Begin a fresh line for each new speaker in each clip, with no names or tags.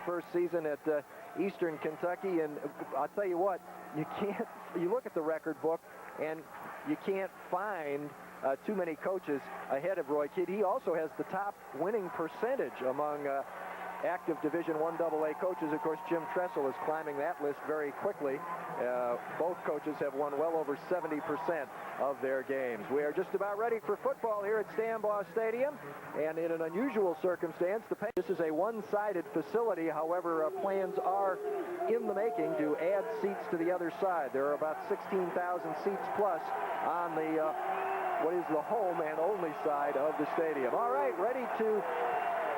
First season at Eastern Kentucky, and I'll tell you what, you look at the record book and you can't find too many coaches ahead of Roy Kidd. He also has the top winning percentage among active Division I AA coaches. Of course, Jim Tressel is climbing that list very quickly. Both coaches have won well over 70% of their games. We are just about ready for football here at Stambaugh Stadium, and in an unusual circumstance, this is a one-sided facility. However, plans are in the making to add seats to the other side. There are about 16,000 seats plus on the what is the home and only side of the stadium. All right, ready to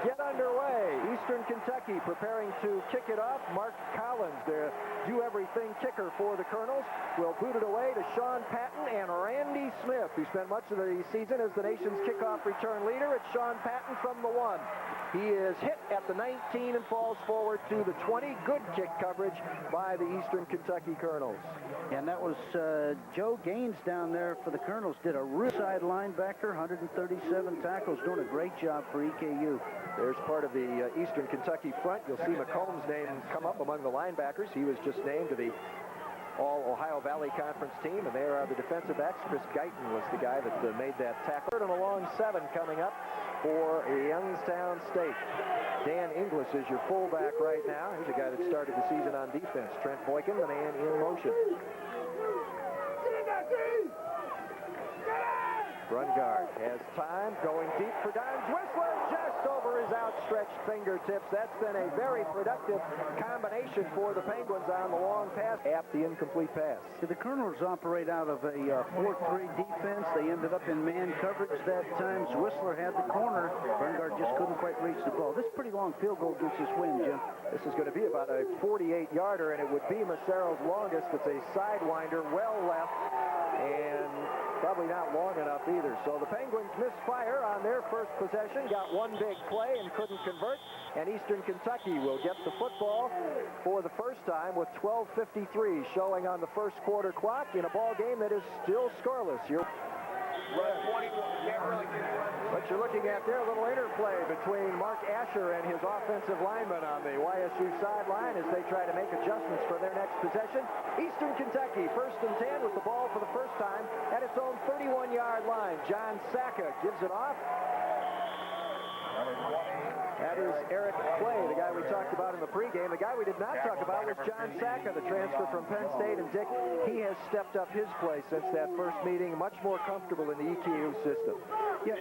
get underway. Eastern Kentucky preparing to kick it off. Mark Collins, the do-everything kicker for the Colonels, will boot it away to Sean Patton and Randy Smith, who spent much of the season as the nation's kickoff return leader. It's Sean Patton from the 1. He is hit at the 19 and falls forward to the 20. Good kick coverage by the Eastern Kentucky Colonels.
And that was Joe Gaines down there for the Colonels. Did a real side linebacker, 137 tackles, doing a great job for EKU.
There's part of the Eastern Kentucky front. You'll see McComb's name come up among the linebackers. He was just named to the All-Ohio Valley Conference team, and there are the defensive backs. Chris Guyton was the guy that made that tackle. Third and a long 7 coming up for Youngstown State. Dan Inglis is your fullback right now. He's a guy that started the season on defense. Trent Boykin, the man in motion. Brungard has time, going deep for Dons. Whistler just over his outstretched fingertips. That's been a very productive combination for the Penguins on the long pass. At the incomplete pass.
The Colonels operate out of a 4-3 defense. They ended up in man coverage that time. Whistler had the corner. Brungard just couldn't quite reach the ball. This pretty long field goal gives us win, Jim.
This is going to be about a 48-yarder, and it would be Macero's longest. It's a sidewinder, well left, and probably not long enough either. So the Penguins misfire on their first possession, got one big play and couldn't convert, and Eastern Kentucky will get the football for the first time with 12:53 showing on the first quarter clock in a ball game that is still scoreless. What you're looking at there, a little interplay between Mark Asher and his offensive lineman on the YSU sideline as they try to make adjustments for their next possession. Eastern Kentucky, 1st and 10 with the ball for the first time at its own 31-yard line. John Sacca gives it off. That is Eric Clay, the guy we talked about in the pregame. The guy we did not talk about was John Sacca, the transfer from Penn State. And Dick, he has stepped up his play since that first meeting, much more comfortable in the EKU system.
Yeah,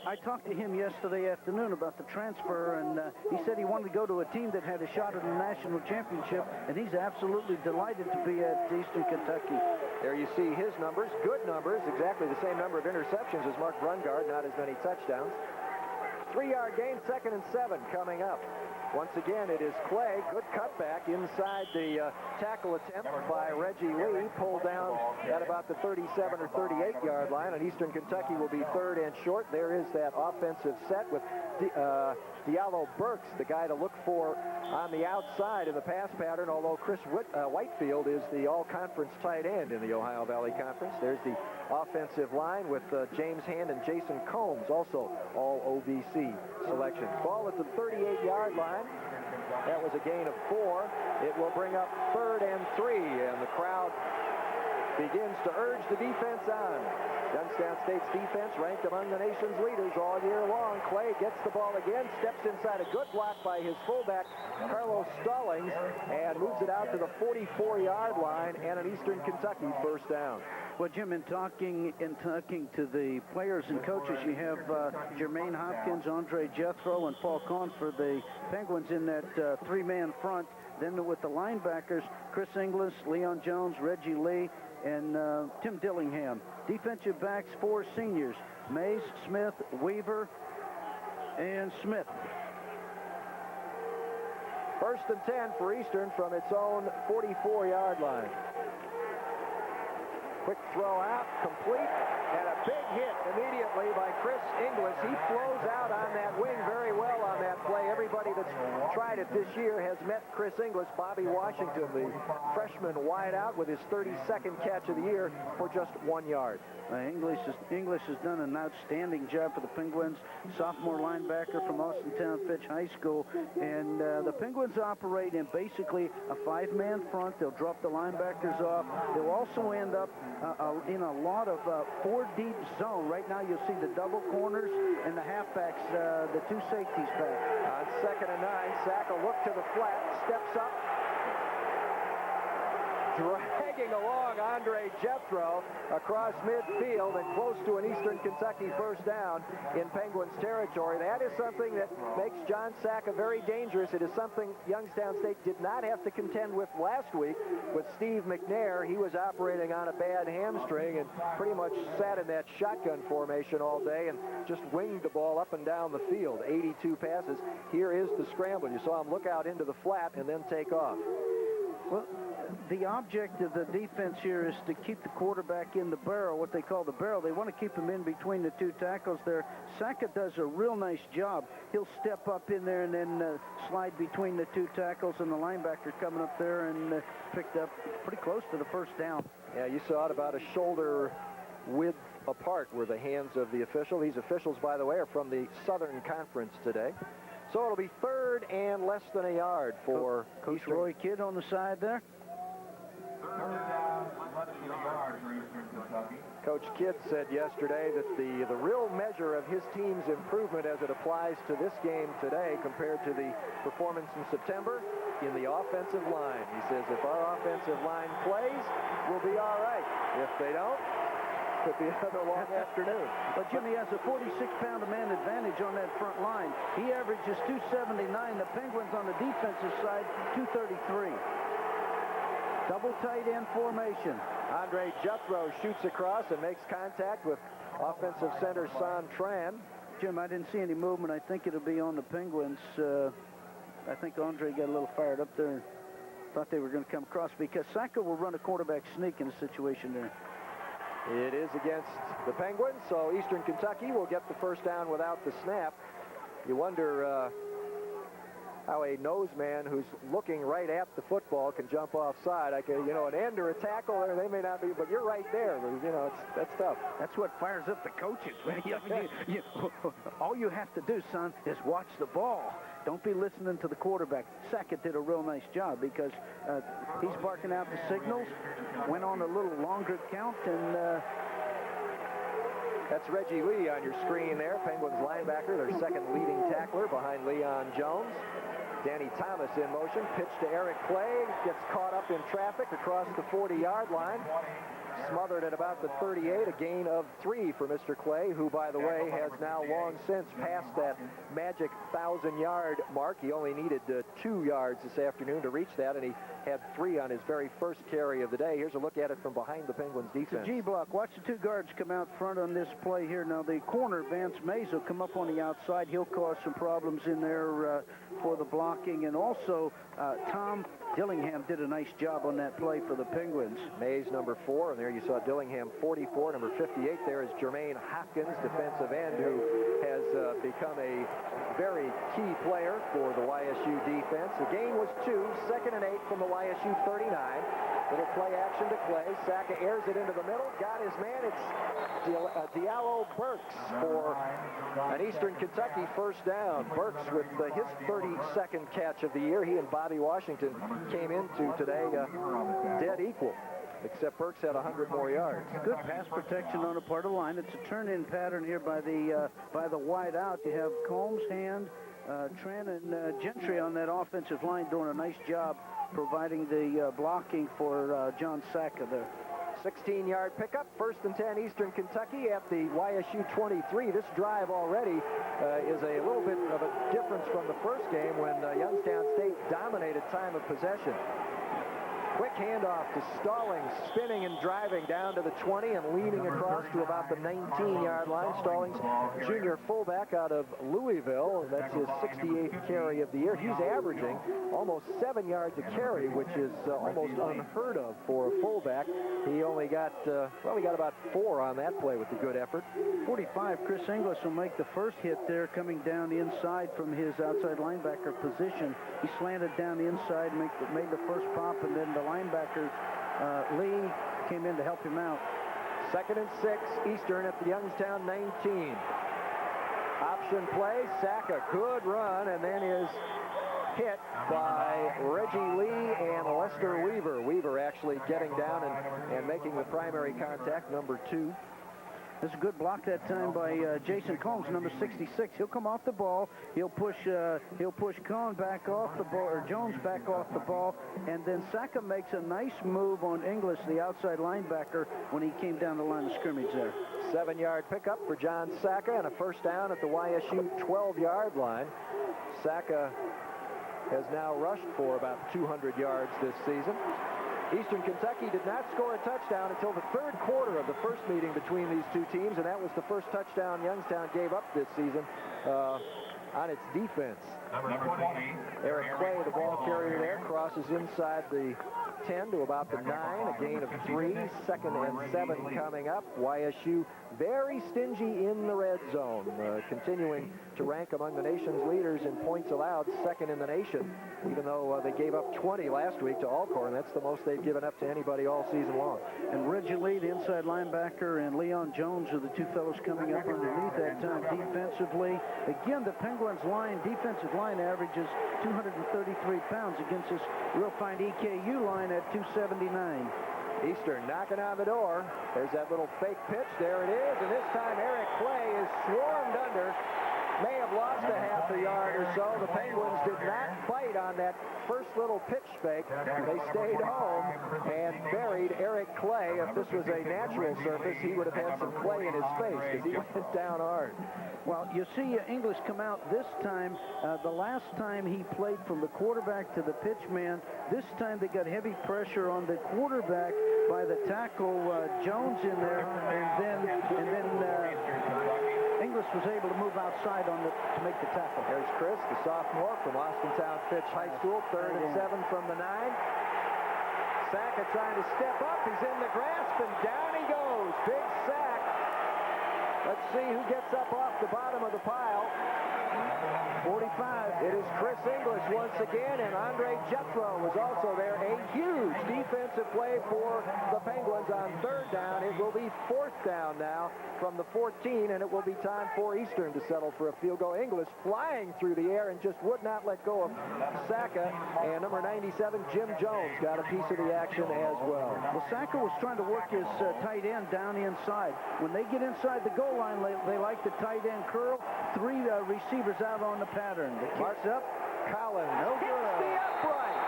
I talked to him yesterday afternoon about the transfer, and he said he wanted to go to a team that had a shot at the national championship, and he's absolutely delighted to be at Eastern Kentucky.
There you see his numbers, good numbers, exactly the same number of interceptions as Mark Brungard, not as many touchdowns. 3-yard gain, 2nd and 7 coming up. Once again, it is Clay. Good cutback inside the tackle attempt by Reggie Lee. Pulled down at about the 37 or 38-yard line. And Eastern Kentucky will be 3rd and short. There is that offensive set with Diallo Burks, the guy to look for on the outside in the pass pattern, although Chris Whitefield is the all-conference tight end in the Ohio Valley Conference. There's the offensive line with James Hand and Jason Combs, also all OVC selections. Ball at the 38-yard line. That was a gain of 4. It will bring up 3rd and 3, and the crowd begins to urge the defense on. Youngstown State's defense ranked among the nation's leaders all year long. Clay gets the ball again, steps inside a good block by his fullback, Carlos Stallings, and moves it out to the 44-yard line, and an Eastern Kentucky first down.
Well, Jim, in talking to the players and coaches, you have Jermaine Hopkins, Andre Jethro, and Paul Kahn for the Penguins in that 3-man front. Then with the linebackers, Chris Inglis, Leon Jones, Reggie Lee, and Tim Dillingham. Defensive backs, 4 seniors, Mays, Smith, Weaver, and Smith.
1st and 10 for Eastern from its own 44-yard line. Quick throw out, complete, and a Big hit immediately by Chris Inglis. He flows out on that wing very well on that play. Everybody that's tried it this year has met Chris Inglis. Bobby Washington, the freshman wideout, with his 32nd catch of the year for just 1 yard.
English has done an outstanding job for the Penguins. Sophomore linebacker from Austintown Fitch High School. And the Penguins operate in basically a 5-man front. They'll drop the linebackers off. They'll also end up in a lot of 4-deep zone. Right now you'll see the double corners and the halfbacks, the 2 safeties back.
On 2nd and 9, Sack will look to the flat, steps up, dragging along Andre Jethro across midfield and close to an Eastern Kentucky first down in Penguins territory. That is something that makes John Sacca very dangerous. It is something Youngstown State did not have to contend with last week with Steve McNair. He was operating on a bad hamstring and pretty much sat in that shotgun formation all day and just winged the ball up and down the field. 82 passes. Here is the scramble. You saw him look out into the flat and then take off.
Well, the object of the defense here is to keep the quarterback in the barrel, what they call the barrel. They want to keep him in between the 2 tackles there. Sacca does a real nice job. He'll step up in there and then slide between the 2 tackles and the linebacker coming up there and picked up pretty close to the first down.
Yeah, you saw it about a shoulder width apart were the hands of the official. These officials, by the way, are from the Southern Conference today. So it'll be 3rd and less than a yard for
Coach Roy Kidd on the side there.
Coach Kidd said yesterday that the real measure of his team's improvement as it applies to this game today compared to the performance in September in the offensive line. He says if our offensive line plays, we'll be all right. If they don't, could be another long afternoon.
But Jimmy has a 46-pound-a-man advantage on that front line. He averages 279. The Penguins on the defensive side, 233. Double tight end formation.
Andre Jethro shoots across and makes contact with offensive center Son Tran.
Jim, I didn't see any movement. I think it'll be on the Penguins. I think Andre got a little fired up there and thought they were going to come across because Sacca will run a quarterback sneak in a situation there.
It is against the Penguins, so Eastern Kentucky will get the first down without the snap. You wonder how a nose man who's looking right at the football can jump offside. An end or a tackle, or they may not be, but you're right there. That's tough.
That's what fires up the coaches, man. All you have to do, son, is watch the ball. Don't be listening to the quarterback. Sackett did a real nice job because he's barking out the signals, went on a little longer count, and
that's Reggie Lee on your screen there. Penguins linebacker, their second leading tackler behind Leon Jones. Danny Thomas in motion, pitch to Eric Clay, gets caught up in traffic across the 40-yard line. Smothered at about the 38, a gain of 3 for Mr. Clay, who, by the way, has now long since passed that magic 1,000-yard mark. He only needed 2 yards this afternoon to reach that, and he had 3 on his very first carry of the day. Here's a look at it from behind the Penguins defense.
G block. Watch the 2 guards come out front on this play here. Now, the corner, Vance Mays, will come up on the outside. He'll cause some problems in there for the blocking, and also Tom Dillingham did a nice job on that play for the Penguins.
Mays, number 4, and there you saw Dillingham, 44. Number 58 there is Jermaine Hopkins, defensive end, who has become a very key player for the YSU defense. The gain was 2, 2nd and 8 from the YSU 39. Little play action to Clay. Sacca airs it into the middle. Got his man. It's Diallo Burks for an Eastern Kentucky first down. Burks with his 32nd catch of the year. He and Bobby Washington came into today dead equal, except Burks had 100 more yards.
Good pass protection on the part of the line. It's a turn-in pattern here by the wide out. You have Combs, Hand, Tran, and Gentry on that offensive line doing a nice job providing the blocking for John Sacca there.
16-yard pickup, 1st and 10 Eastern Kentucky at the YSU 23. This drive already is a little bit of a difference from the first game when Youngstown State dominated time of possession. Quick handoff to Stallings, spinning and driving down to the 20 and leaning across to about the 19-yard line. Stallings, junior fullback out of Louisville. That's his 68th carry of the year. He's averaging almost 7 yards a carry, which is almost unheard of for a fullback. He only got, he got about 4 on that play with the good effort.
45, Chris Inglis will make the first hit there, coming down the inside from his outside linebacker position. He slanted down the inside, made the first pop, and then the linebacker, Lee, came in to help him out.
2nd and 6, Eastern at the Youngstown 19. Option play, sack, a good run, and then is hit by Reggie Lee and Lester Weaver. Weaver actually getting down and making the primary contact, number 2.
This is a good block that time by Jason Combs, number 66. He'll come off the ball. He'll push Cohn back off the ball, or Jones back off the ball, and then Saka makes a nice move on Inglis, the outside linebacker, when he came down the line of scrimmage there.
7-yard pickup for John Saka and a first down at the YSU 12-yard line. Saka has now rushed for about 200 yards this season. Eastern Kentucky did not score a touchdown until the 3rd quarter of the first meeting between these two teams, and that was the first touchdown Youngstown gave up this season on its defense. Eric Clay, the ball carrier there, crosses inside the 10 to about the 9, a gain of 3. 2nd and 7 coming up. YSU very stingy in the red zone, continuing to rank among the nation's leaders in points allowed, 2nd in the nation, even though they gave up 20 last week to Alcorn. That's the most they've given up to anybody all season long.
And Reggie Lee, the inside linebacker, and Leon Jones are the two fellows coming up underneath that time defensively. Again, the Penguins defensive line averages 233 pounds against this real fine EKU line at 279.
Eastern knocking on the door. There's that little fake pitch. There it is. And this time Eric Clay is swarmed under. May have lost a half a yard or so. The Penguins did not bite on that first little pitch fake. They stayed home and buried Eric Clay. If this was a natural surface, he would have had some clay in his face because he went down hard.
Well, you see English come out this time. The last time he played from the quarterback to the pitch man. This time they got heavy pressure on the quarterback by the tackle Jones in there, and then English was able to move outside to make the tackle.
There's Chris, the sophomore from Austintown Fitch High School. 3rd and 7 from the 9. Saka trying to step up. He's in the grasp, and down he goes. Big sack. Let's see who gets up off the bottom of the pile. 45. It is Chris Inglis once again, and Andre Jethro was also there. A huge defensive play for the Penguins on 3rd down. It will be 4th down now from the 14, and it will be time for Eastern to settle for a field goal. Inglis flying through the air and just would not let go of Saka, and number 97, Jim Jones, got a piece of the action as well.
Well, Saka was trying to work his tight end down inside. When they get inside the goal line, they like the tight end curl. 3 receivers out on the pattern. The kicks up.
Collins hits the upright.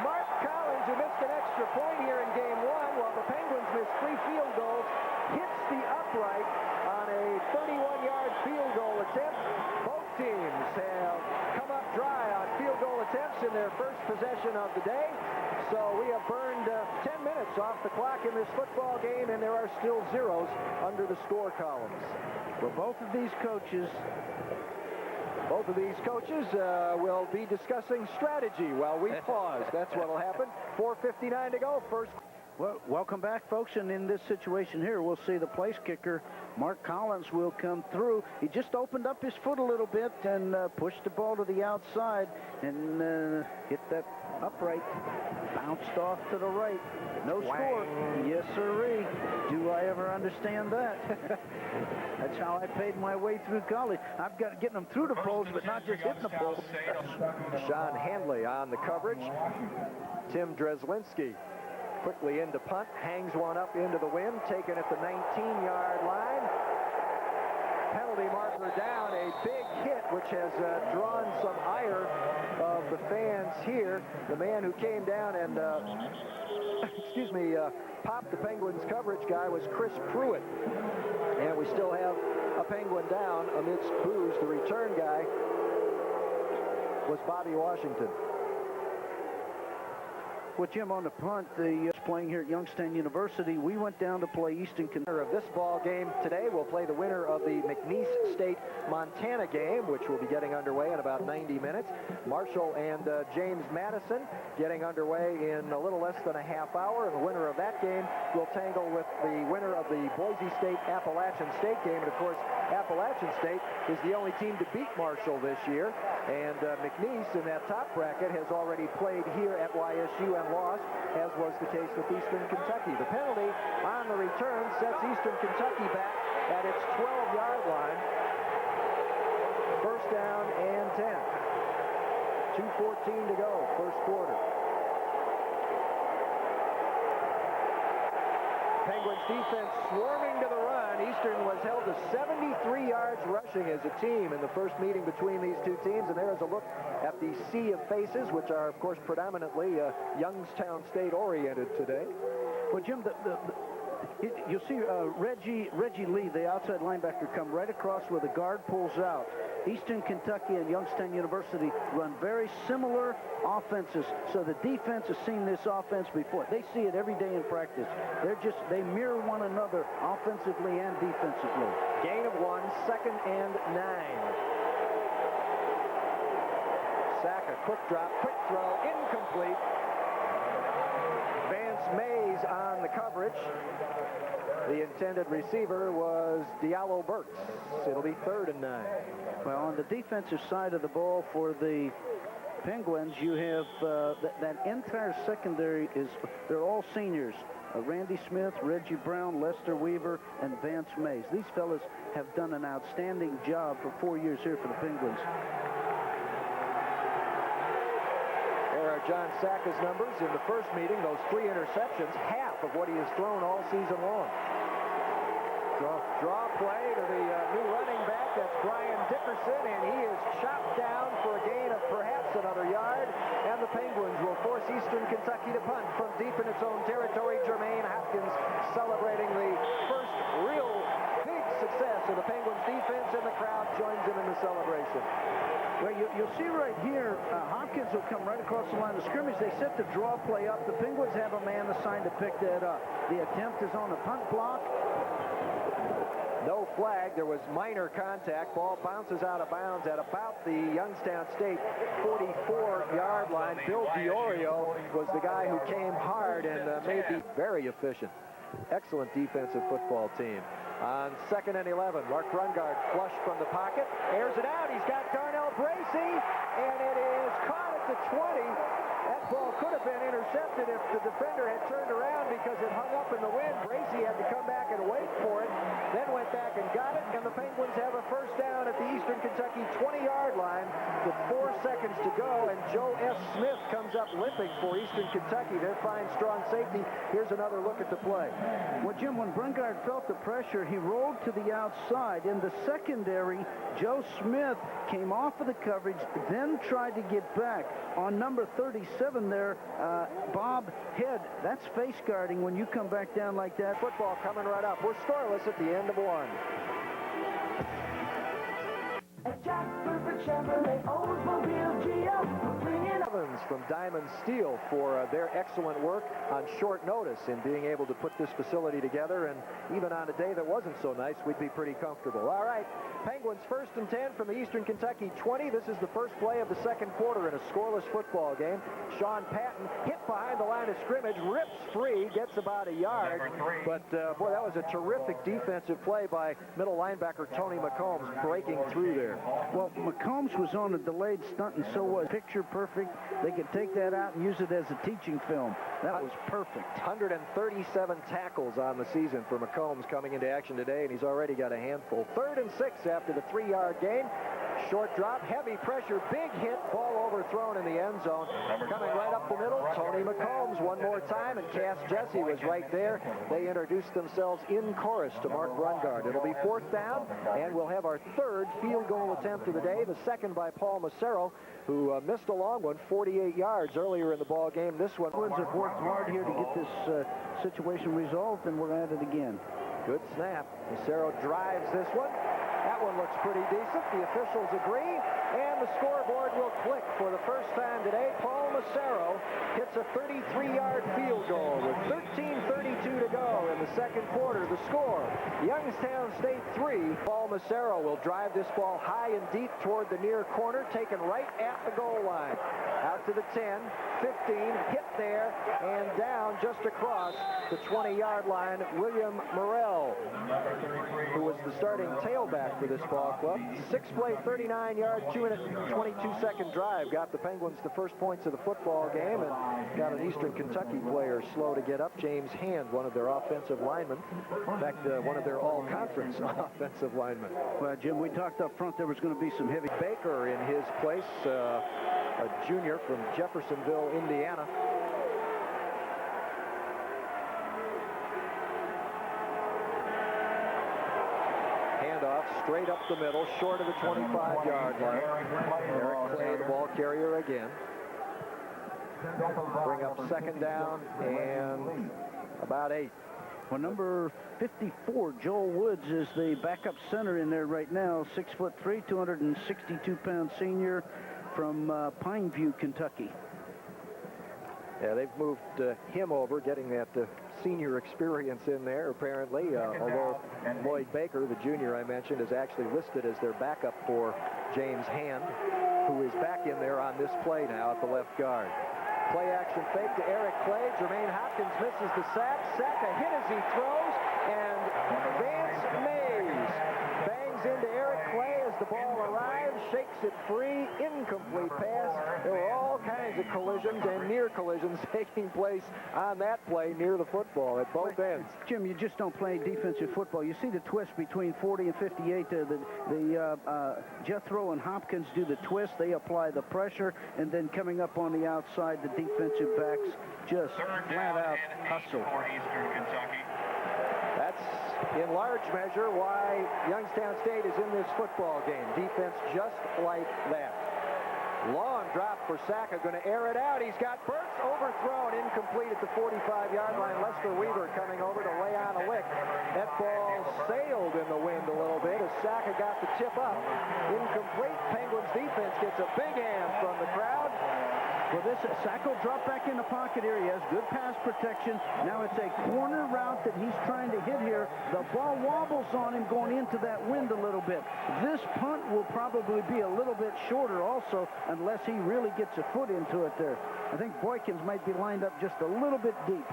Mark Collins, who missed an extra point here in game 1, while the Penguins missed 3 field goals, hits the upright on a 31-yard field goal attempt. Both teams have come up dry on field goal attempts in their first possession of the day. So we have burned 10 minutes off the clock in this football game, and there are still zeros under the score columns.
For both of these coaches
will be discussing strategy while we pause. That's what will happen. 4:59 to go. First.
Well, welcome back, folks. And in this situation here, we'll see the place kicker, Mark Collins, will come through. He just opened up his foot a little bit and pushed the ball to the outside and hit that upright. Bounced off to the right. No score. Yes, sirree. Do I ever understand that? That's how I paid my way through college. I've got getting them through the poles, but not just hitting the poles.
Sean Handley on the coverage. Tim Dreslinski quickly into punt, hangs one up into the wind, taken at the 19-yard line. Penalty marker down, a big hit, which has drawn some ire of the fans here. The man who came down and, popped the Penguins coverage guy was Chris Pruitt. And we still have a Penguin down amidst boos. The return guy was Bobby Washington.
Well, Jim, on the punt, the playing here at Youngstown University, we went down to play Eastern Kentucky.
Of this ball game today, we'll play the winner of the McNeese State-Montana game, which will be getting underway in about 90 minutes. Marshall and James Madison getting underway in a little less than a half hour, and the winner of that game will tangle with the winner of the Boise State-Appalachian State game. And of course, Appalachian State is the only team to beat Marshall this year, and McNeese in that top bracket has already played here at YSU and lost, as was the case with Eastern Kentucky. The penalty on the return sets Eastern Kentucky back at its 12-yard line. First down and 10. 2:14 to go, first quarter. Penguins defense swarming to the run. Eastern was held to 73 yards rushing as a team in the first meeting between these two teams. And there is a look at the sea of faces, which are, of course, predominantly Youngstown State oriented today.
Well, Jim, you'll see Reggie Lee, the outside linebacker, come right across where the guard pulls out. Eastern Kentucky and Youngstown University run very similar offenses, so the defense has seen this offense before. They see it every day in practice. They mirror one another offensively and defensively.
Gain of 1, second and 9. Sack, a quick drop, quick throw, incomplete. Vance Mays on the coverage. The intended receiver was Diallo Burks. It'll be third and 9.
Well, on the defensive side of the ball for the Penguins, you have that entire secondary they're all seniors. Randy Smith, Reggie Brown, Lester Weaver, and Vance Mays. These fellas have done an outstanding job for 4 years here for the Penguins.
There are John Sacca's numbers in the first meeting. Those 3 interceptions, half of what he has thrown all season long. Draw play to the new running back. That's Brian Dickerson, and he is chopped down for a gain of perhaps another yard. And the Penguins will force Eastern Kentucky to punt from deep in its own territory. Jermaine Hopkins celebrating the first real big success of the Penguins defense, and the crowd joins him in the celebration.
Well, you'll see right here, Hopkins will come right across the line of scrimmage. They set the draw play up. The Penguins have a man assigned to pick that up. The attempt is on the punt block.
No flag. There was minor contact. Ball bounces out of bounds at about the Youngstown State 44-yard line. Bill Diorio was the guy who came hard and made the very efficient. Excellent defensive football team. On second and 11, Mark Brungard flush from the pocket, airs it out. He's got Darnell Bracey, and it is caught at the 20. That ball could have been intercepted if the defender had turned around because it hung up in the wind. Bracey had to come back and wait for it, then went back and got it, and the Penguins have a first down at the Eastern Kentucky 20-yard line with 4 seconds to go, and Joe S. Smith comes up limping for Eastern Kentucky. Their fine, strong safety. Here's another look at the play.
Well, Jim, when Brungard felt the pressure, he rolled to the outside. In the secondary, Joe Smith came off of the coverage, then tried to get back. On number 37 there, Bob Head. That's face guarding when you come back down like that.
Football coming right up. We're scoreless at the end of 1. Evans from Diamond Steel for their excellent work on short notice in being able to put this facility together, and even on a day that wasn't so nice, we'd be pretty comfortable. All right, Penguins first and 10 from the Eastern Kentucky 20. This is the first play of the second quarter in a scoreless football game. Sean Patton hit behind the line of scrimmage, rips free, gets about a yard, but boy, that was a terrific defensive play by middle linebacker Tony McCombs breaking through there.
Well, McCombs was on a delayed stunt, and so was picture perfect. They could take that out and use it as a teaching film. That was perfect. 137
tackles on the season for McCombs coming into action today, and he's already got a handful. 3rd and 6 after the 3-yard gain. Short drop, heavy pressure, big hit, ball overthrown in the end zone. Coming right up the middle, Tony McCombs one more time, and Cass Jesse was right there. They introduced themselves in chorus to Mark Brungard. It'll be 4th down, and we'll have our 3rd field goal attempt of the day, the 2nd by Paul Massero, who missed a long one, 48 yards earlier in the ball game. This one.
Penguins have worked hard here to get this situation resolved, and we're at it again.
Good snap. Massero drives this one. That one looks pretty decent. The officials agree, and the scoreboard will click for the first time today. Paul Massaro hits a 33-yard field goal with 13:32 to go in the second quarter. The score, Youngstown State 3. Paul Massaro will drive this ball high and deep toward the near corner, taken right at the goal line. Out to the 10, 15, hit there, and down just across the 20-yard line, William Morrell, who was the starting tailback for this ball club. 6-play, 39-yard, 2-minute, 22-second drive got the Penguins the first points of the football game and got an Eastern Kentucky player slow to get up. James Hand, one of their offensive linemen. In fact, one of their all-conference offensive linemen.
Well, Jim, we talked up front there was going to be some heavy.
Baker in his place, a junior from Jeffersonville, Indiana. Handoff straight up the middle, short of the 25-yard line. Eric Clay, the ball carrier again. Bring up second down and about 8.
Well, number 54, Joel Woods, is the backup center in there right now. 6'3", 262-pound senior from Pineview, Kentucky.
Yeah, they've moved him over, getting that senior experience in there, apparently. Although Lloyd Baker, the junior I mentioned, is actually listed as their backup for James Hand, who is back in there on this play now at the left guard. Play action fake to Eric Clay. Jermaine Hopkins misses the sack. Sack a hit as he throws, and Vance Mays bangs into Eric Clay as the ball arrives, shakes it free, incomplete pass. There were all kinds of collisions and near collisions taking place on that play near the football at both ends.
Jim, you just don't play defensive football. You see the twist between 40 and 58. Jethro and Hopkins do the twist. They apply the pressure, and then coming up on the outside, the defensive backs just flat out hustle.
That's in large measure why Youngstown State is in this football game. Defense just like that. Long drop for Saka, going to air it out. He's got Burks overthrown, incomplete at the 45-yard line. Lester Weaver coming over to lay on a lick. That ball sailed in the wind a little bit as Saka got the tip up. Incomplete. Penguins defense gets a big hand from the crowd.
Well, this Sacco dropped back in the pocket here. He has good pass protection. Now it's a corner route that he's trying to hit here. The ball wobbles on him going into that wind a little bit. This punt will probably be a little bit shorter also unless he really gets a foot into it there. I think Boykins might be lined up just a little bit deep.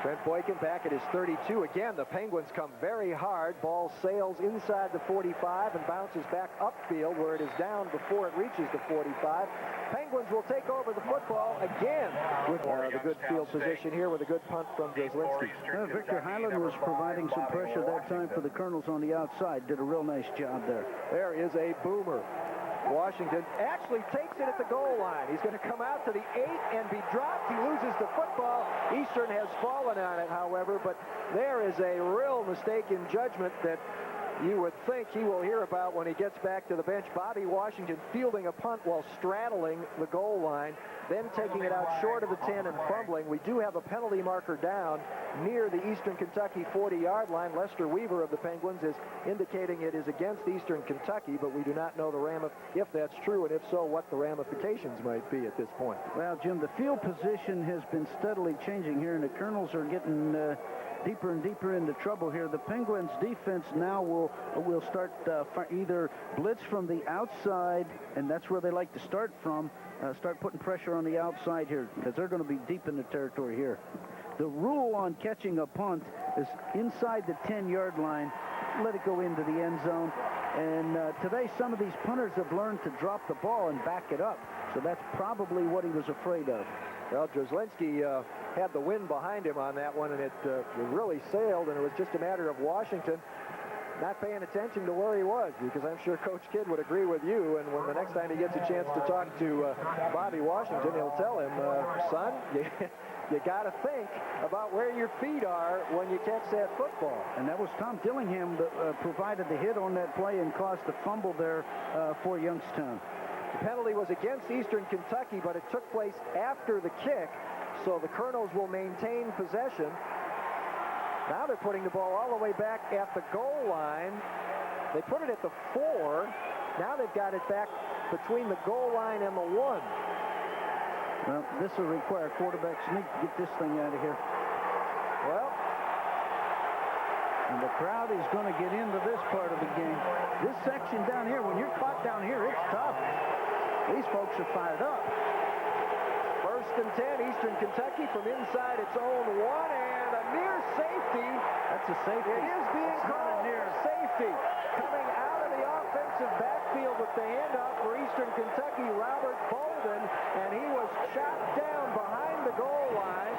Trent Boykin back at his 32. Again, the Penguins come very hard. Ball sails inside the 45 and bounces back upfield where it is down before it reaches the 45. Penguins will take over the football again with the good field position here with a good punt from Drzelinski.
Victor Highland was providing some pressure that time for the Colonels on the outside. Did a real nice job there.
There is a boomer. Washington actually takes it at the goal line. He's going to come out to the 8 and be dropped. He loses the football. Eastern has fallen on it, however, but there is a real mistake in judgment that you would think he will hear about when he gets back to the bench. Bobby Washington fielding a punt while straddling the goal line, then taking it out short of the 10 and fumbling. We do have a penalty marker down near the Eastern Kentucky 40-yard line. Lester Weaver of the Penguins is indicating it is against Eastern Kentucky, but we do not know if that's true, and if so, what the ramifications might be at this point.
Well, Jim, the field position has been steadily changing here, and the Colonels are getting deeper and deeper into trouble here. The Penguins defense now will start either blitz from the outside, and that's where they like to start from, start putting pressure on the outside here because they're going to be deep in the territory here. The rule on catching a punt is inside the 10-yard line, let it go into the end zone. And today some of these punters have learned to drop the ball and back it up. So that's probably what he was afraid of.
Well, Drzelinski had the wind behind him on that one, and it really sailed, and it was just a matter of Washington not paying attention to where he was, because I'm sure Coach Kidd would agree with you, and when the next time he gets a chance to talk to Bobby Washington, he'll tell him, son, you got to think about where your feet are when you catch that football.
And that was Tom Dillingham that provided the hit on that play and caused the fumble there for Youngstown.
The penalty was against Eastern Kentucky, but it took place after the kick, so the Colonels will maintain possession. Now they're putting the ball all the way back at the goal line. They put it at the 4. Now they've got it back between the goal line and the 1.
Well, this will require a quarterback sneak to get this thing out of here.
Well,
and the crowd is going to get into this part of the game. This section down here, when you're caught down here, it's tough. These folks are fired up.
1st and 10, Eastern Kentucky from inside its own 1, and a near safety.
That's a safety.
It is being called near safety. Coming out of the offensive backfield with the handoff for Eastern Kentucky, Robert Bolden, and he was shot down behind the goal line.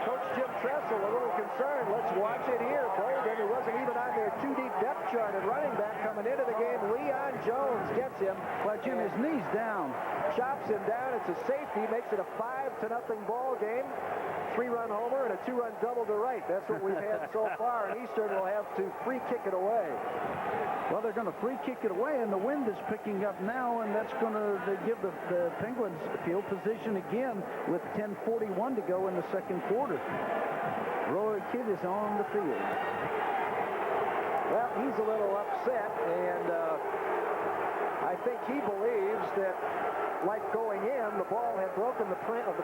Coach Jim Tressel a little concerned. Let's watch it here. Bolden, who wasn't even on their 2-deep depth chart at running back coming into the game. Leon Jones gets him.
But Jim, his knee's down.
Chops him down. It's a safety. Makes it a 5-0 ball game. 3-run homer and a 2-run double to right. That's what we've had so far. And Eastern will have to free kick it away.
Well, they're going to free kick it away, and the wind is picking up now, and that's going to give the Penguins field position again with 10:41 to go in the second quarter. Roy Kidd is on the field.
Well, he's a little upset, and I think he believes that, like going in, the ball had broken the plane of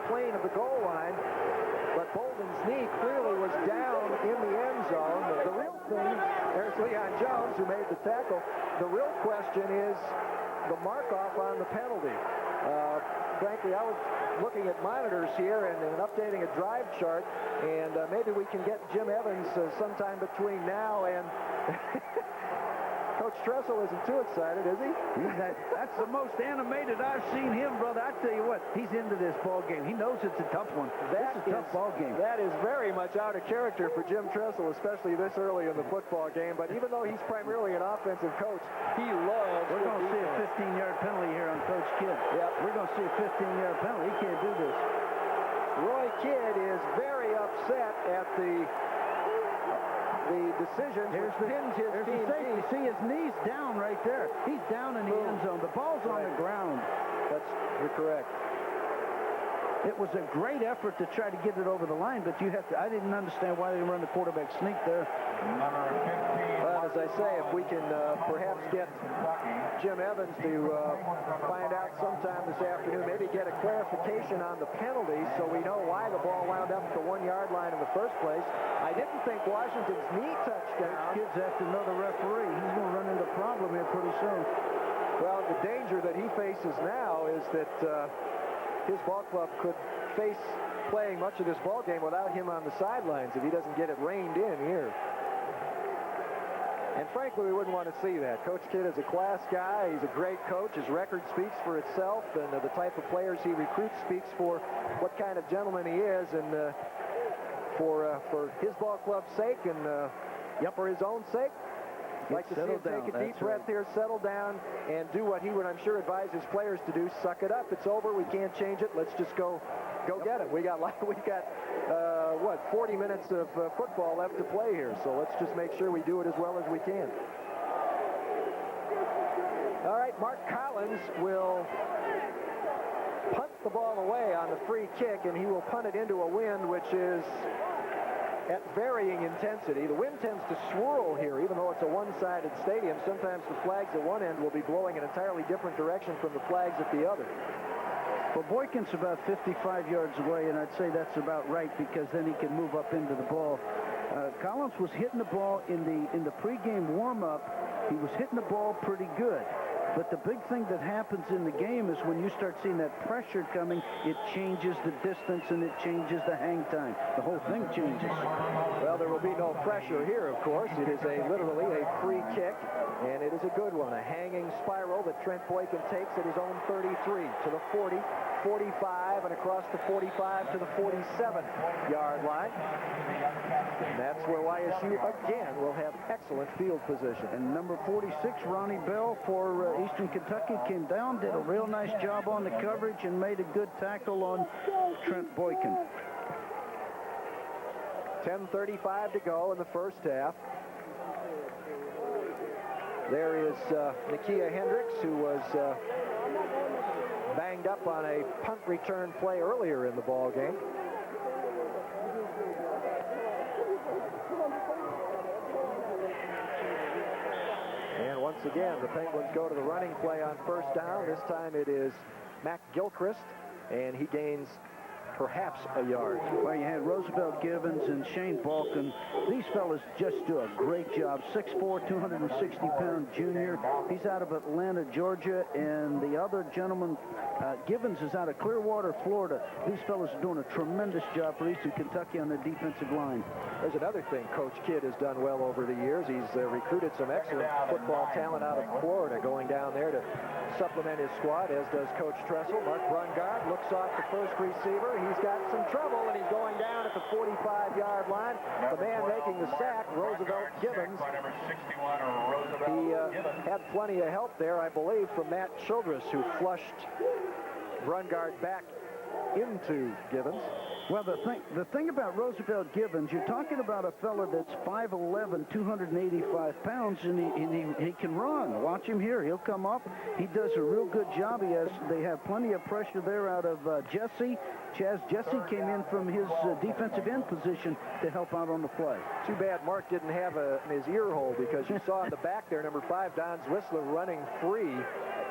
the goal line, but Bolden's knee clearly was down in the end zone. The real thing, there's Leon Jones who made the tackle. The real question is the mark-off on the penalty. Frankly, I was looking at monitors here and updating a drive chart, and maybe we can get Jim Evans sometime between now and... Coach Tressel isn't too excited, is he?
That's the most animated I've seen him, brother. I tell you what, he's into this ball game. He knows it's a tough one. That's a tough ball game.
That is very much out of character for Jim Tressel, especially this early in the football game. But even though he's primarily an offensive coach, he loves.
We're going to see a 15-yard penalty here on Coach Kidd.
Yeah,
we're going to see a 15-yard penalty. He can't do this.
Roy Kidd is very upset at the decision which pins his team.
You see his knees down right there. He's down in the end zone. The ball's on the ground.
You're correct.
It was a great effort to try to get it over the line, but I didn't understand why they didn't run the quarterback sneak there.
Well, as I say, if we can perhaps get Jim Evans to find out sometime this afternoon, maybe get a clarification on the penalty so we know why the ball wound up at the 1-yard line in the first place. I didn't think Washington's knee touched down.
Kids have to know the referee. He's going to run into a problem here pretty soon.
Well, the danger that he faces now is that his ball club could face playing much of this ball game without him on the sidelines if he doesn't get it reined in here. And frankly, we wouldn't want to see that. Coach Kidd is a class guy. He's a great coach. His record speaks for itself, and the type of players he recruits speaks for what kind of gentleman he is, and for his ball club's sake and for his own sake, I'd like to see him take a deep breath here, settle down, and do what he would, I'm sure, advise his players to do. Suck it up. It's over. We can't change it. Let's just go get it. We got 40 minutes of football left to play here, so let's just make sure we do it as well as we can. All right, Mark Collins will punt the ball away on the free kick, and he will punt it into a wind which is at varying intensity. The wind tends to swirl here, even though it's a one-sided stadium. Sometimes the flags at one end will be blowing an entirely different direction from the flags at the other.
Well, Boykin's about 55 yards away, and I'd say that's about right because then he can move up into the ball. Collins was hitting the ball in the pregame warm-up. He was hitting the ball pretty good. But the big thing that happens in the game is when you start seeing that pressure coming, it changes the distance and it changes the hang time. The whole thing changes.
Well, there will be no pressure here, of course. It is literally a free kick, and it is a good one. A hanging spiral that Trent Boykin takes at his own 33 to the 40, 45, and across the 45 to the 47-yard line. And that's where YSU, again, will have excellent field position.
And number 46, Ronnie Bell for Eastern Kentucky, came down, did a real nice job on the coverage, and made a good tackle on Trent Boykin.
10:35 to go in the first half. There is Nakia Hendricks, who was banged up on a punt return play earlier in the ball game. And once again, the Penguins go to the running play on first down. This time it is Mac Gilchrist and he gains perhaps a yard.
Well, you had Roosevelt Givens and Shane Balkin. These fellas just do a great job. 6'4", 260-pound junior. He's out of Atlanta, Georgia, and the other gentleman, Givens, is out of Clearwater, Florida. These fellas are doing a tremendous job for Eastern Kentucky on the defensive line.
There's another thing Coach Kidd has done well over the years. He's recruited some excellent football talent out of Florida, going down there to supplement his squad, as does Coach Tressel. Mark Brungard looks off the first receiver. He's got some trouble, and he's going down at the 45-yard line. The man making the sack, Roosevelt Givens. He had plenty of help there, I believe, from Matt Childress, who flushed Brungard back into Givens.
Well, the thing about Roosevelt Givens, you're talking about a fella that's 5'11", 285 pounds, and he can run. Watch him here. He'll come up. He does a real good job. They have plenty of pressure there out of Jesse. Chaz Jesse came in from his defensive end position to help out on the play.
Too bad Mark didn't have his ear hole, because you saw in the back there, number 5, Don Whistler, running free.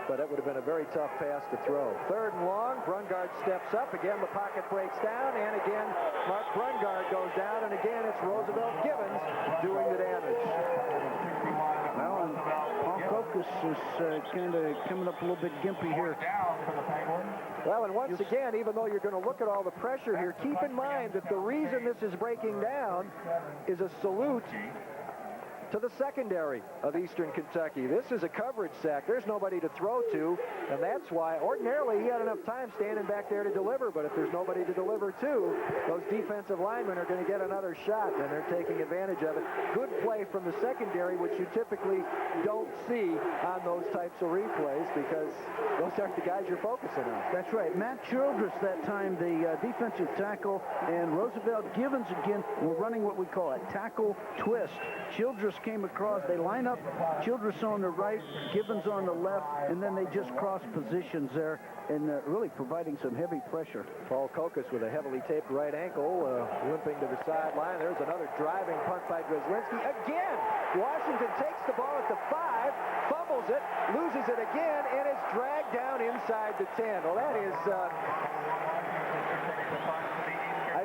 But it would have been a very tough pass to throw. 3rd and long, Brungard steps up. Again, the pocket breaks down, and again, Mark Brungard goes down, and again, it's Roosevelt Givens doing the damage.
Well, and Paul Kokas is kind of coming up a little bit gimpy here.
Well, and once again, even though you're going to look at all the pressure here, keep in mind that the reason this is breaking down is a salute to the secondary of Eastern Kentucky. This is a coverage sack. There's nobody to throw to, and that's why ordinarily he had enough time standing back there to deliver, but if there's nobody to deliver to, those defensive linemen are going to get another shot, and they're taking advantage of it. Good play from the secondary, which you typically don't see on those types of replays, because those aren't the guys you're focusing on.
That's right. Matt Childress that time, the defensive tackle, and Roosevelt Givens again were running what we call a tackle twist. Childress came across. They line up Childress on the right, Givens on the left, and then they just cross positions there, and really providing some heavy pressure.
Paul Kokas with a heavily taped right ankle, limping to the sideline. There's another driving punt by Grzlinski. Again, Washington takes the ball at the 5, fumbles it, loses it again, and is dragged down inside the 10. Well, that is...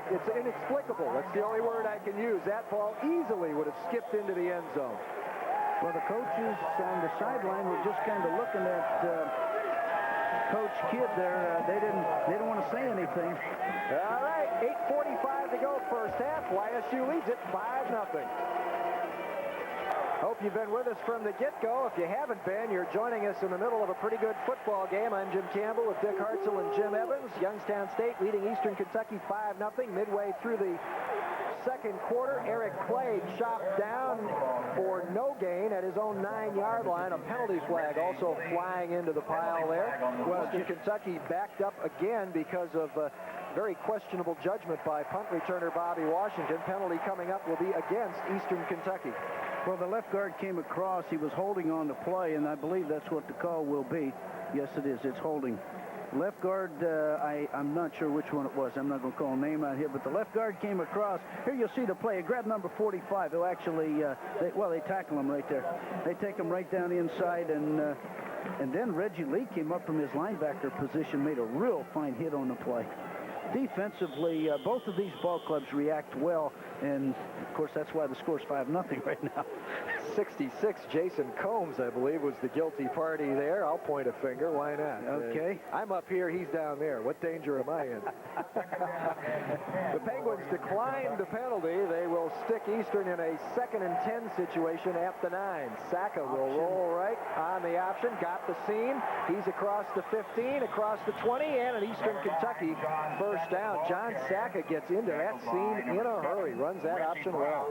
it's inexplicable. That's the only word I can use. That ball easily would have skipped into the end zone.
Well, the coaches on the sideline were just kind of looking at Coach Kidd there. They didn't want to say anything.
All right, 8:45 to go first half. YSU leads it 5-0. Hope you've been with us from the get-go. If you haven't been, you're joining us in the middle of a pretty good football game. I'm Jim Campbell with Dick Hartzell and Jim Evans. Youngstown State leading Eastern Kentucky 5-0. Midway through the second quarter, Eric Clay chopped down for no gain at his own 9-yard line. A penalty flag also flying into the pile there. Western Kentucky backed up again because of very questionable judgment by punt returner Bobby Washington. Penalty coming up will be against Eastern Kentucky.
Well, the left guard came across. He was holding on the play, and I believe that's what the call will be. Yes, it is. It's holding. Left guard, I'm not sure which one it was. I'm not going to call a name out here, but the left guard came across. Here you'll see the play. He grabbed number 45, who actually, they tackle him right there. They take him right down inside, and then Reggie Lee came up from his linebacker position, made a real fine hit on the play. Defensively, both of these ball clubs react well, and of course that's why the score's 5-0 right now.
66, Jason Combs, I believe, was the guilty party there. I'll point a finger. Why not?
Okay.
I'm up here. He's down there. What danger am I in? The Penguins declined the penalty. They will stick Eastern in a 2nd and 10 situation at the 9. Saka will roll right on the option. Got the seam. He's across the 15, across the 20, and an Eastern Kentucky first down. John Saka gets into that seam in a hurry. Runs that option well.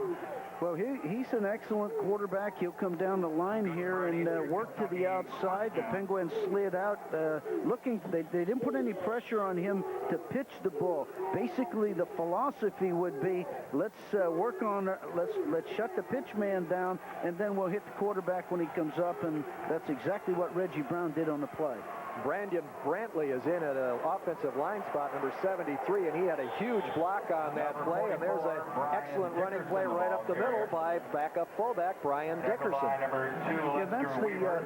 Well, he's an excellent quarterback. He'll come down the line here and work to the outside. The Penguins slid out, they didn't put any pressure on him to pitch the ball. Basically, the philosophy would be, let's work on, let's shut the pitch man down, and then we'll hit the quarterback when he comes up, and that's exactly what Reggie Brown did on the play.
Brandon Brantley is in at an offensive line spot, number 73, and he had a huge block on that play, and there's an excellent running play right up the middle by backup fullback Brian Dickerson.
Yeah, that's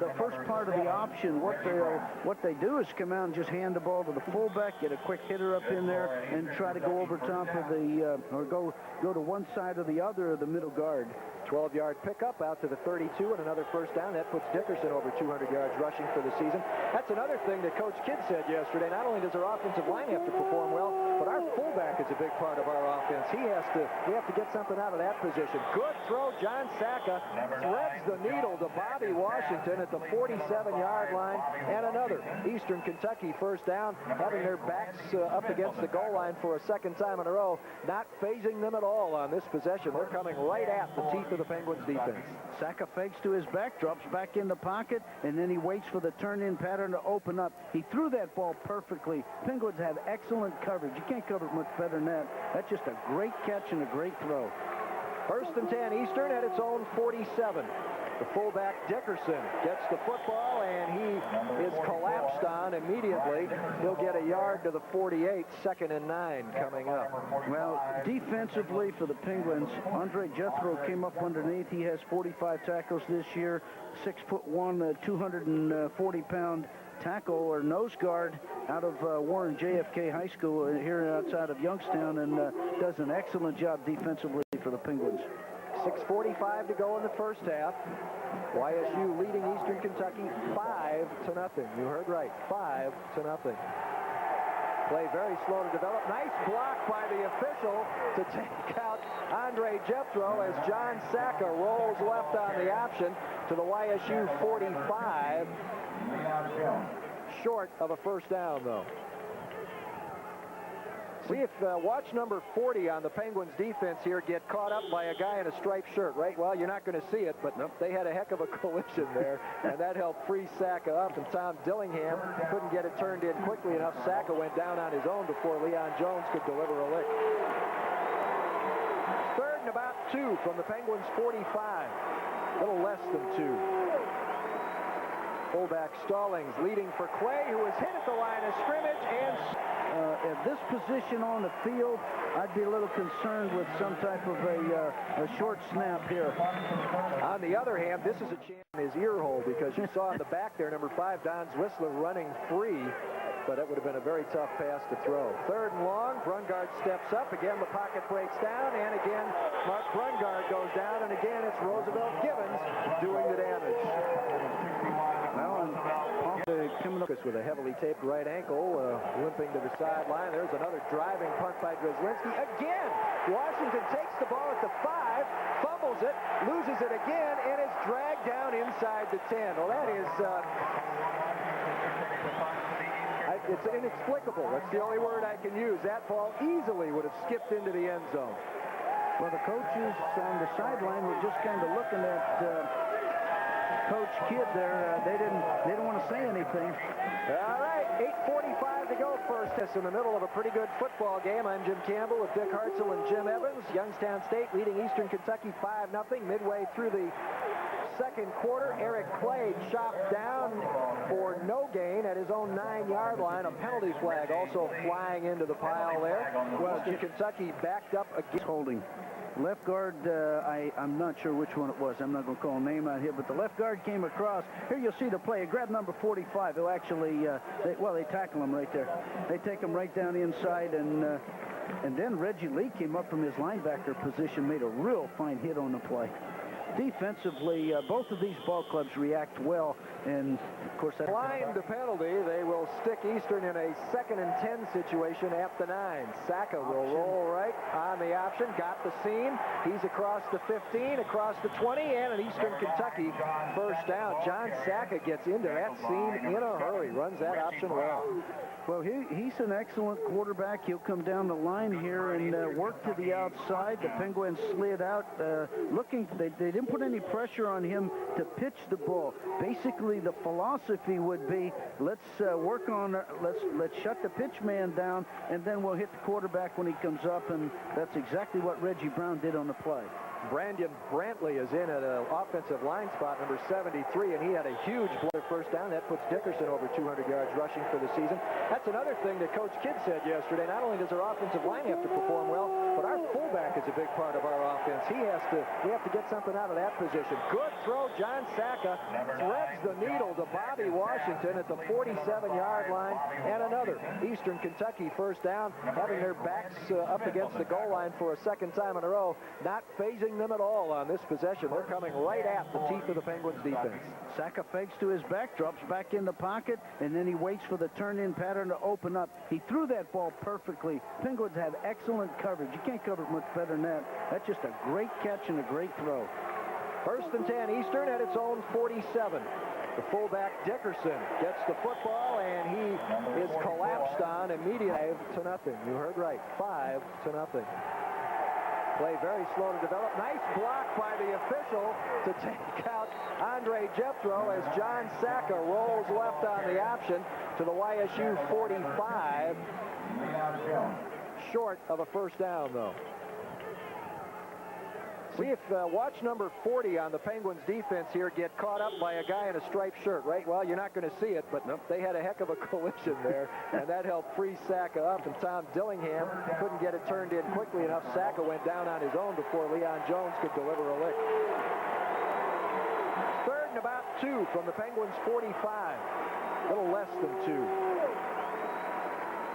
the first part of the option. What they do is come out and just hand the ball to the fullback, get a quick hitter up in there, and try to go over top of the, or go to one side or the other of the middle guard.
12-yard pickup out to the 32 and another first down. That puts Dickerson over 200 yards rushing for the season. That's another thing that Coach Kidd said yesterday. Not only does our offensive line have to perform well, but our fullback is a big part of our offense. We have to get something out of that position. Good throw. John Sacca threads the needle to Bobby Washington at the 47-yard line. And another Eastern Kentucky first down, having their backs up against the goal line for a second time in a row. Not phasing them at all on this possession. They're coming right at the teeth of the Penguins defense.
Sacca fakes to his back, drops back in the pocket, and then he waits for the turn-in pattern to open up. He threw that ball perfectly. Penguins have excellent coverage. You can't cover it much better than that. That's just a great catch and a great throw.
First and 10, Eastern at its own 47. The fullback Dickerson gets the football, and he is collapsed on immediately. He'll get a yard to the 48, 2nd and 9 coming up.
Well, defensively for the Penguins, Andre Jethro came up underneath. He has 45 tackles this year, 6'1", 240-pound tackle or nose guard out of Warren JFK High School here outside of Youngstown, and does an excellent job defensively for the Penguins.
6:45 to go in the first half. YSU leading Eastern Kentucky 5-0. You heard right, 5-0. Play very slow to develop. Nice block by the official to take out Andre Jethro as John Sacca rolls left on the option to the YSU 45. Short of a first down, though. See if watch number 40 on the Penguins defense here get caught up by a guy in a striped shirt, right? Well, you're not going to see it, but they had a heck of a collision there, and that helped free Sacca up, and Tom Dillingham couldn't get it turned in quickly enough. Sacca went down on his own before Leon Jones could deliver a lick. Third and about 2 from the Penguins' 45. A little less than 2. Fullback Stallings leading for Clay, who was hit at the line of scrimmage, and
at this position on the field, I'd be a little concerned with some type of a short snap here.
On the other hand, this is a chance in his ear hole, because you saw in the back there, number 5, Don Whistler running free, but it would have been a very tough pass to throw. Third and long, Brungard steps up. Again, the pocket breaks down, and again, Mark Brungard goes down, and again, it's Roosevelt Gibbons doing the damage. Well, and coming up with a heavily taped right ankle, limping to the sideline. There's another driving punt by Grzelewski. Again, Washington takes the ball at the 5, fumbles it, loses it again, and is dragged down inside the 10. Well, that is... it's inexplicable. That's the only word I can use. That ball easily would have skipped into the end zone.
Well, the coaches on the sideline were just kind of looking at Coach Kidd there. They didn't want to say anything.
All right, 8:45 to go first. It's in the middle of a pretty good football game. I'm Jim Campbell with Dick Hartzell and Jim Evans. Youngstown State leading Eastern Kentucky 5-0. Midway through the second quarter, Eric Clay chopped down for no gain at his own 9-yard line. A penalty flag also flying into the pile there. Well, Eastern Kentucky backed up against
holding. Left guard, I'm not sure which one it was. I'm not going to call a name out here, but the left guard came across. Here you'll see the play. He grabbed number 45, who actually, they tackle him right there. They take him right down inside, and then Reggie Lee came up from his linebacker position, made a real fine hit on the play. Defensively, both of these ball clubs react well, and of course that
blind the penalty. They will stick Eastern in a 2nd and 10 situation at the 9. Sacca will roll right on the option, got the seam. He's across the 15, across the 20, and an Eastern Kentucky first down. John Sacca gets into that seam in a hurry, runs that option well.
Well, he's an excellent quarterback. He'll come down the line here and work to the outside. The Penguins slid out, looking. They didn't put any pressure on him to pitch the ball. Basically, the philosophy would be, let's work on, let's shut the pitch man down, and then we'll hit the quarterback when he comes up. And that's exactly what Reggie Brown did on the play.
Brandon Brantley is in at an offensive line spot, number 73, and he had a huge first down. That puts Dickerson over 200 yards rushing for the season. That's another thing that Coach Kidd said yesterday. Not only does our offensive line have to perform well, but our fullback is a big part of our offense. We have to get something out of that position. Good throw. John Saka threads the needle to Bobby Washington at the 47-yard line, and another Eastern Kentucky first down, having their backs up against the goal line for a second time in a row, not phasing them at all on this possession. They're coming right at the teeth of the Penguins defense.
Saka fakes to his back, drops back in the pocket, and then he waits for the turn-in pattern to open up. He threw that ball perfectly. Penguins have excellent coverage. You can't cover it much better than that. That's just a great catch and a great throw.
1st and 10 Eastern at its own 47. The fullback Dickerson gets the football, and he is collapsed on immediately. 5-0. You heard right. 5-0. Play very slow to develop. Nice block by the official to take out Andre Jethro as John Saka rolls left on the option to the YSU 45. Short of a first down, though. See if watch number 40 on the Penguins defense here get caught up by a guy in a striped shirt, right? Well, you're not going to see it, but they had a heck of a collision there, and that helped free Saka up, and Tom Dillingham couldn't get it turned in quickly enough. Saka went down on his own before Leon Jones could deliver a lick. 3rd and about 2 from the Penguins 45. A little less than 2.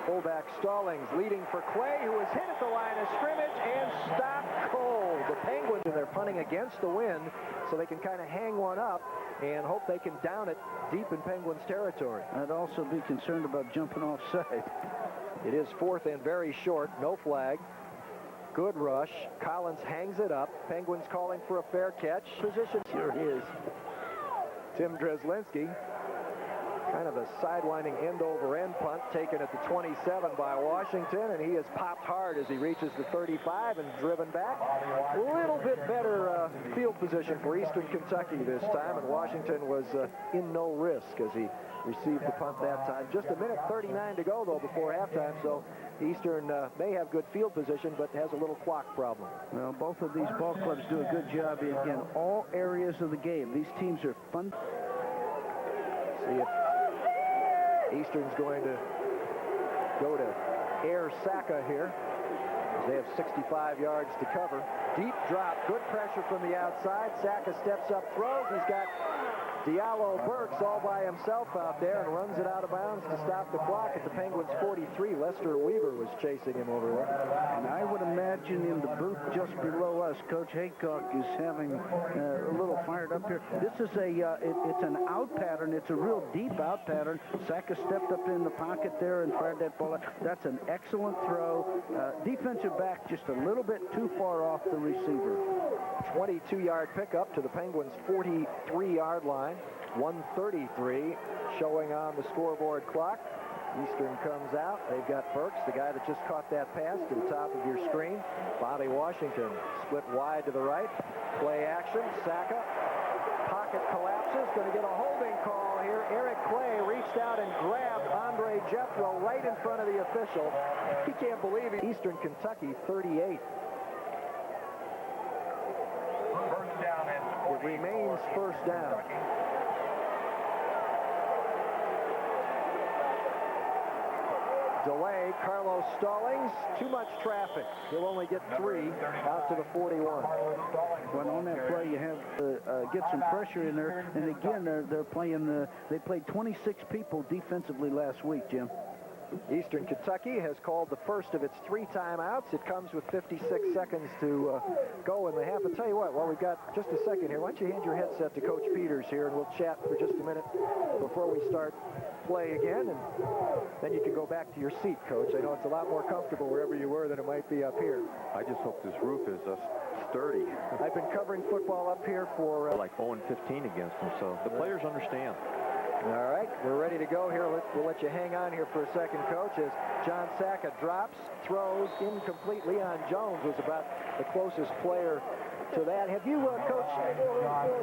Fullback Stallings leading for Clay, who was hit at the line of scrimmage and stopped cold. The Penguins, and they're punting against the wind, so they can kind of hang one up and hope they can down it deep in Penguins territory.
I'd also be concerned about jumping offside.
It is 4th and very short. No flag. Good rush. Collins hangs it up. Penguins calling for a fair catch. Position. Here is Tim Dreslinski. Kind of a sidewinding end-over-end punt taken at the 27 by Washington, and he is popped hard as he reaches the 35 and driven back. A little bit better field position for Eastern Kentucky this time, and Washington was in no risk as he received the punt that time. Just 1:39 to go, though, before halftime, so Eastern may have good field position, but has a little clock problem.
Well, both of these ball clubs do a good job in all areas of the game. These teams are fun.
See if Eastern's going to go to air Saka here. They have 65 yards to cover. Deep drop, good pressure from the outside. Saka steps up, throws. He's got Diallo Burks all by himself out there and runs it out of bounds to stop the clock at the Penguins 43. Lester Weaver was chasing him over there.
And I would imagine in the booth just below us, Coach Haycock is having a little fired up here. This is it's an out pattern. It's a real deep out pattern. Saka stepped up in the pocket there and fired that ball out. That's an excellent throw. Defensive back just a little bit too far off the receiver.
22-yard pickup to the Penguins' 43-yard line. 1:33 showing on the scoreboard clock. Eastern comes out. They've got Burks, the guy that just caught that pass to the top of your screen. Bobby Washington split wide to the right. Play action. Saka. Pocket collapses. Going to get a holding call here. Eric Clay reached out and grabbed Andre Jethro right in front of the official. He can't believe it. Eastern Kentucky 38. It remains first down. Delay, Carlos Stallings, too much traffic. He'll only get 3 out to the 41.
When on that play, you have to get some pressure in there. And again, they're playing they played 26 people defensively last week, Jim.
Eastern Kentucky has called the first of its 3 timeouts. It comes with 56 seconds to go in the half. I'll tell you what, while we've got just a second here, why don't you hand your headset to Coach Peters here, and we'll chat for just a minute before we start play again, and then you can go back to your seat, Coach. I know it's a lot more comfortable wherever you were than it might be up here.
I just hope this roof is sturdy.
I've been covering football up here for...
like 0-15 against them, so the players understand.
All right, we're ready to go here. We'll let you hang on here for a second, Coach, as John Saka drops, throws, incomplete. Leon Jones was about the closest player to that. Have you, Coach,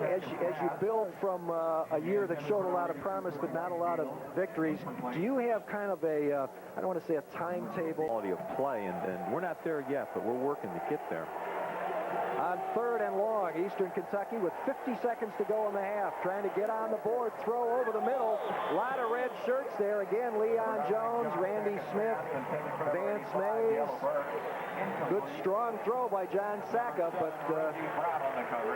as you build from a year that showed a lot of promise but not a lot of victories, do you have kind of a, I don't want to say a timetable?
Quality of play, and we're not there yet, but we're working to get there.
on 3rd and long. Eastern Kentucky with 50 seconds to go in the half. Trying to get on the board. Throw over the middle. A lot of red shirts there. Again, Leon Jones, Randy Smith, Vance Mays. Good strong throw by John Sacca, but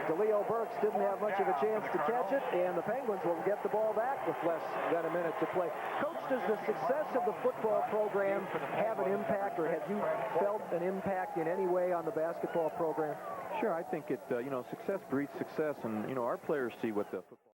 DeLeo Burks didn't have much of a chance to catch it, and the Penguins will get the ball back with less than a minute to play. Coach, does the success of the football program have an impact, or have you felt an impact in any way on the basketball program?
Sure, I think it, success breeds success, and, our players see what the football